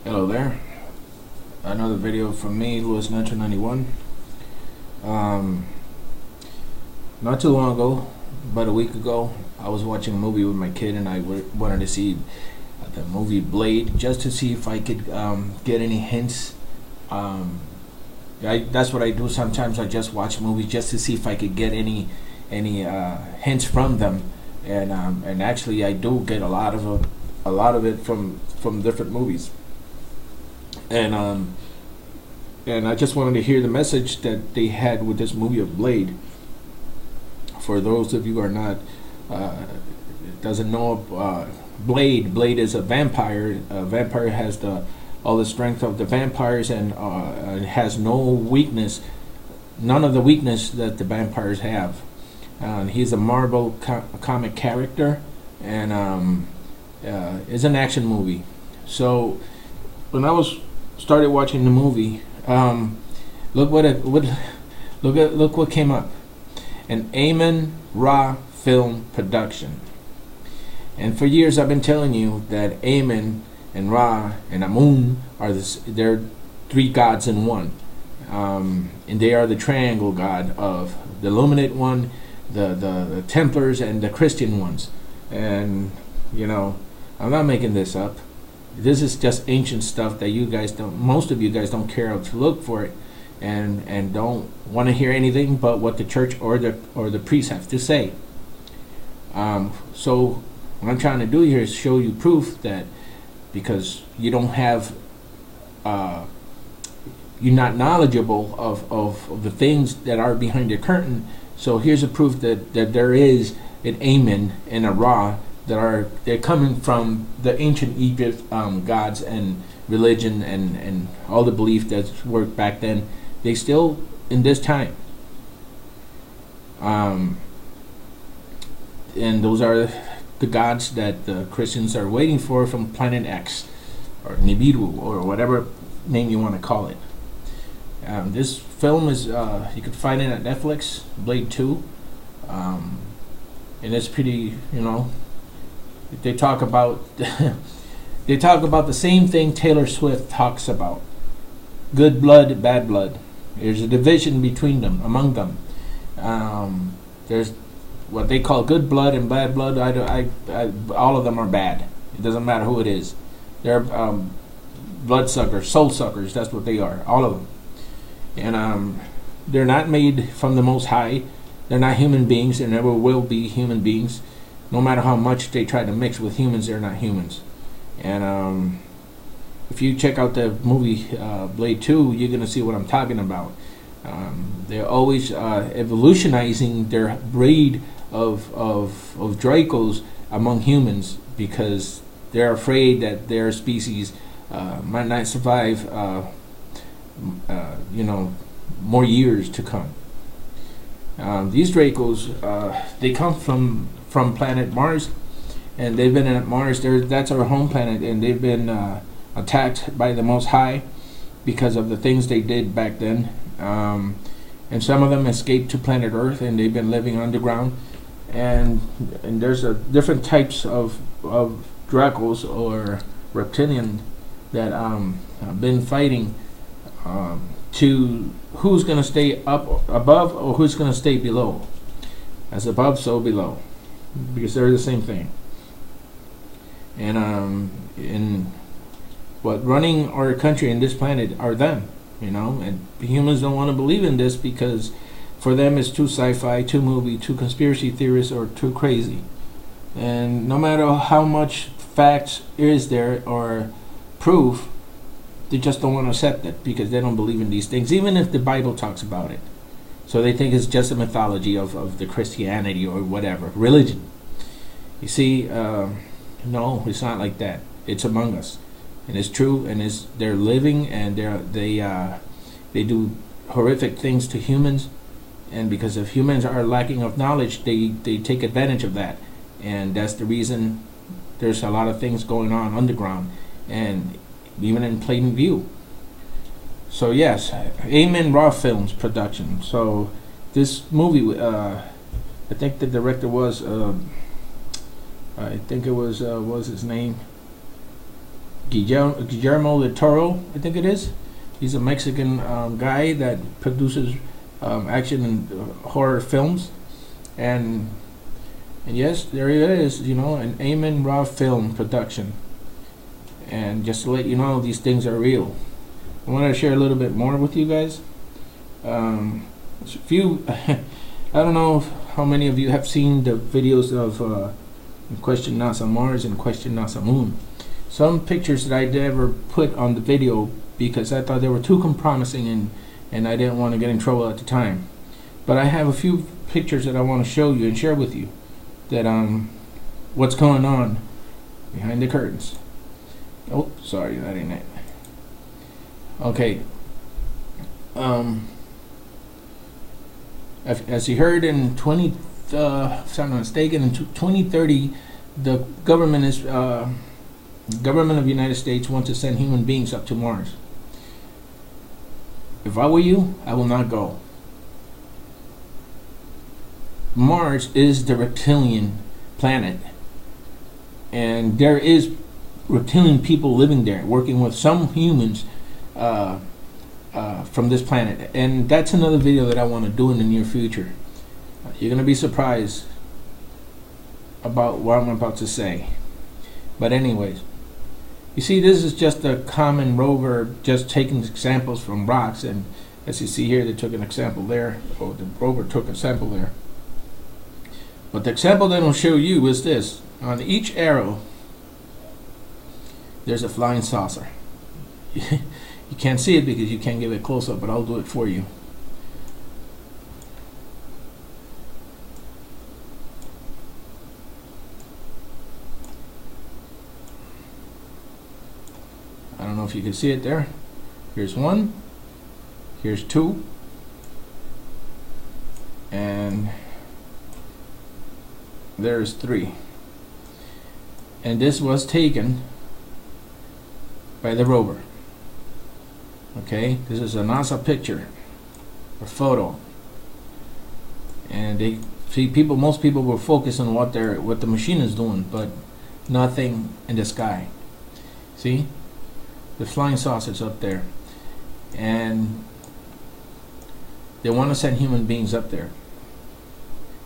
Hello there. Another video from me, Louis 1991. Not too long ago, about a week ago, I was watching a movie with my kid, and I wanted to see the movie Blade just to see if I could get any hints. That's what I do sometimes. I just watch movies just to see if I could get any hints from them, and actually I do get a lot of it from different movies. And I just wanted to hear the message that they had with this movie of Blade. For those of you who are not doesn't know, Blade is a vampire. A vampire has all the strength of the vampires and has no weakness, none of the weakness that the vampires have. He's a Marvel comic character, and it's an action movie. So when I started watching the movie, look what came up: an Amen Ra film production. And for years I've been telling you that Amen and Ra and Amun they're three gods in one, and they are the triangle god of the Illuminate one, the Templars, and the Christian ones. And I'm not making this up. This is just ancient stuff that most of you guys don't care to look for it, and don't want to hear anything but what the church or the priests have to say. So what I'm trying to do here is show you proof that, because you don't have, you're not knowledgeable of the things that are behind the curtain. So here's a proof that there is an Amen and a Ra they're coming from the ancient Egypt gods and religion and all the belief that worked back then. They still in this time. And those are the gods that the Christians are waiting for from Planet X or Nibiru or whatever name you want to call it. This film is you can find it at Netflix, Blade 2, and it's pretty. They talk about the same thing Taylor Swift talks about: good blood, bad blood. There's a division between them, among them. There's what they call good blood and bad blood. All of them are bad. It doesn't matter who it is. They're blood suckers, soul suckers. That's what they are, all of them. And they're not made from the Most High. They're not human beings. They never will be human beings. No matter how much they try to mix with humans, they're not humans. And if you check out the movie Blade 2, you're going to see what I'm talking about. They're always evolutionizing their breed of Dracos among humans, because they're afraid that their species might not survive more years to come. These Dracos, they come from planet Mars, and they've been at Mars. That's our home planet, and they've been attacked by the Most High because of the things they did back then. And some of them escaped to planet Earth, and they've been living underground. And there's different types of Dracos or reptilian that have been fighting to who's going to stay up above or who's going to stay below. As above, so below, because they're the same thing. And what running our country and this planet are them, and humans don't want to believe in this because for them it's too sci-fi, too movie, too conspiracy theorists, or too crazy. And no matter how much facts is there or proof, they just don't want to accept it because they don't believe in these things, even if the Bible talks about it. So they think it's just a mythology of the Christianity or whatever religion. You see, no, it's not like that. It's among us, and it's true, and they're living, and they do horrific things to humans, and because if humans are lacking of knowledge, they take advantage of that, and that's the reason there's a lot of things going on underground, and even in plain view. So yes, Amen Ra Films production. So this movie, I think the director was, I think it was his name? Guillermo del Toro, I think it is. He's a Mexican guy that produces action and horror films, and yes, there it is. You know, an Amen Ra film production. And just to let you know, these things are real. I want to share a little bit more with you guys. A few, I don't know how many of you have seen the videos of Question NASA Mars and Question NASA Moon. Some pictures that I never put on the video because I thought they were too promising and I didn't want to get in trouble at the time. But I have a few pictures that I want to show you and share with you that what's going on behind the curtains. Oh, sorry, that ain't it. Okay. As you heard in if I'm not mistaken, in 2030, the government of the United States wants to send human beings up to Mars. If I were you, I will not go. Mars is the reptilian planet, and there is reptilian people living there, working with some humans from this planet. And that's another video that I want to do in the near future. You're going to be surprised about what I'm about to say. But anyways, you see, this is just a common rover just taking samples from rocks, and as you see here, they took an example there, or the rover took a sample there. But the example that I'll show you is this. On each arrow, there's a flying saucer. You can't see it because you can't give it close up, but I'll do it for you. I don't know if you can see it there. Here's one, here's two, and there's three. And this was taken by the rover. Okay, this is a NASA picture or photo, and they see most people will focus on what the machine is doing, but nothing in the sky. See, the flying saucers up there, and they want to send human beings up there.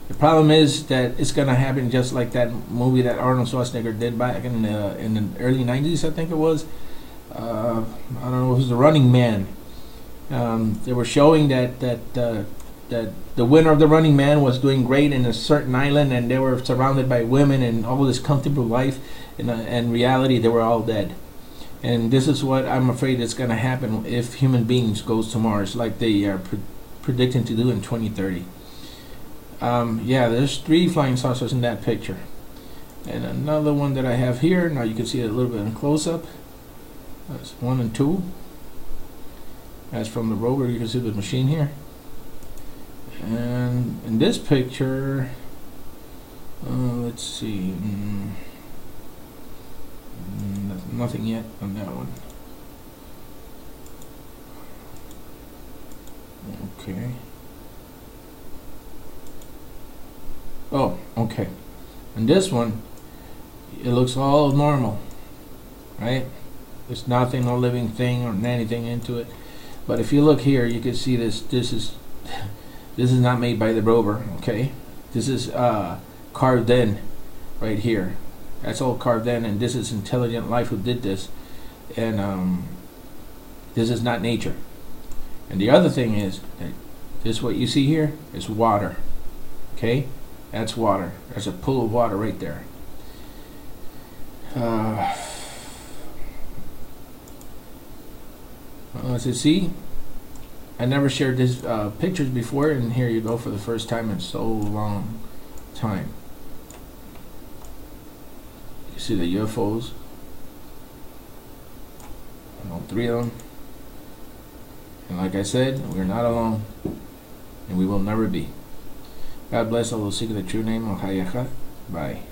The problem is that it's going to happen just like that movie that Arnold Schwarzenegger did back in the early 90s, I think it was. I don't know, it was The Running Man. They were showing that the winner of The Running Man was doing great in a certain island, and they were surrounded by women and all this comfortable life. In reality, they were all dead. And this is what I'm afraid is going to happen if human beings goes to Mars, like they are predicting to do in 2030. Yeah, there's 3 flying saucers in that picture, and another one that I have here. Now you can see it a little bit in close-up. That's 1 and 2. That's from the rover. You can see the machine here. And in this picture, let's see, nothing yet on that one. Okay. Oh, okay. And this one, it looks all normal, right? There's nothing, no living thing or anything into it. But if you look here, you can see this. This is not made by the rover. Okay, this is carved in right here. That's all carved in, and this is intelligent life who did this. And this is not nature. And the other thing is that this, what you see here, is water. Okay, that's water. There's a pool of water right there. As you see, I never shared these pictures before, and here you go for the first time in so long time. You see the UFOs, all 3 of them. And like I said, we're not alone, and we will never be. God bless all those seeking the true name of Hayaha. Bye.